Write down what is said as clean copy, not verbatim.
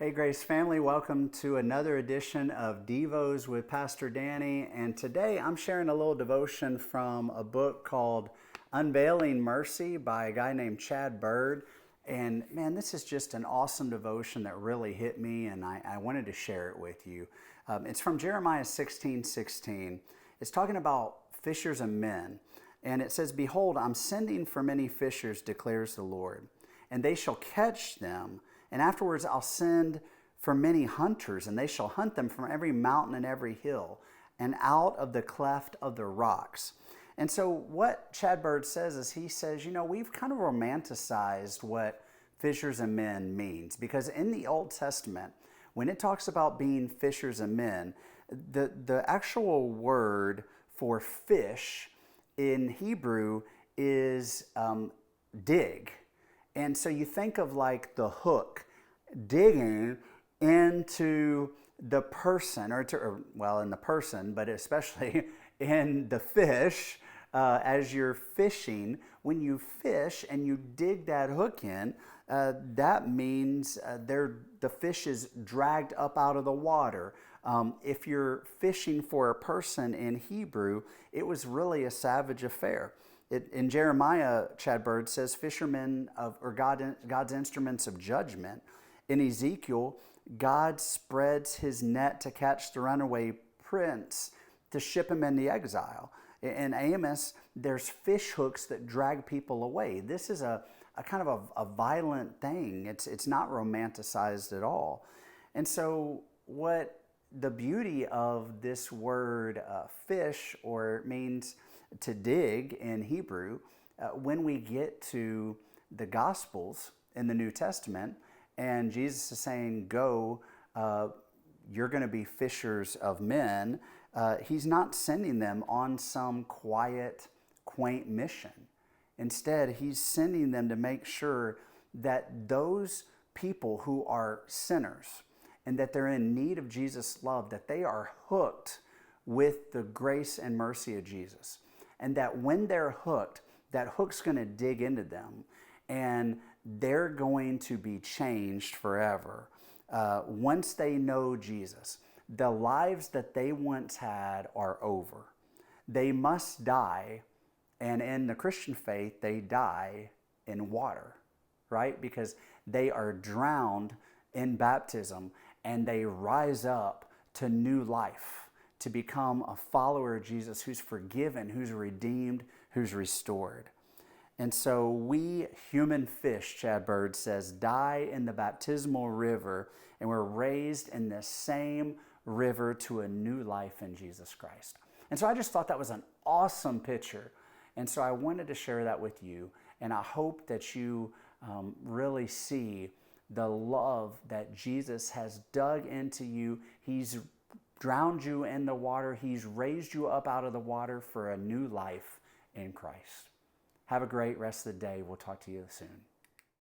Hey Grace family, welcome to another edition of Devos with Pastor Danny. And today I'm sharing a little devotion from a book called Unveiling Mercy by a guy named Chad Bird. And man, this is just an awesome devotion that really hit me, and I wanted to share it with you. It's from Jeremiah 16:16. It's talking about fishers of men. And it says, "Behold, I'm sending for many fishers, declares the Lord, and they shall catch them. And afterwards I'll send for many hunters, and they shall hunt them from every mountain and every hill, and out of the cleft of the rocks." And so what Chad Bird says is, he says, we've kind of romanticized what fishers of men means. Because in the Old Testament, when it talks about being fishers of men, the actual word for fish in Hebrew is dig. And so you think of like the hook digging into the person, in the person, but especially in the fish as you're fishing. When you fish and you dig that hook in, that means the fish is dragged up out of the water. If you're fishing for a person in Hebrew, it was really a savage affair. In Jeremiah, Chad Bird says, fishermen God's instruments of judgment. In Ezekiel, God spreads his net to catch the runaway prince to ship him into exile. In Amos, there's fish hooks that drag people away. This is a kind of a violent thing. It's not romanticized at all. And so what the beauty of this word fish, or it means to dig in Hebrew, when we get to the Gospels in the New Testament, and Jesus is saying, go, you're going to be fishers of men, he's not sending them on some quiet, quaint mission. Instead, he's sending them to make sure that those people who are sinners and that they're in need of Jesus' love, that they are hooked with the grace and mercy of Jesus. And that when they're hooked, that hook's going to dig into them, and they're going to be changed forever. Once they know Jesus, the lives that they once had are over. They must die, and in the Christian faith, they die in water, right? Because they are drowned in baptism, and they rise up to new life, to become a follower of Jesus who's forgiven, who's redeemed, who's restored. And so we human fish, Chad Bird says, die in the baptismal river, and we're raised in the same river to a new life in Jesus Christ. And so I just thought that was an awesome picture. And so I wanted to share that with you. And I hope that you really see the love that Jesus has dug into you. He's drowned you in the water. He's raised you up out of the water for a new life in Christ. Have a great rest of the day. We'll talk to you soon.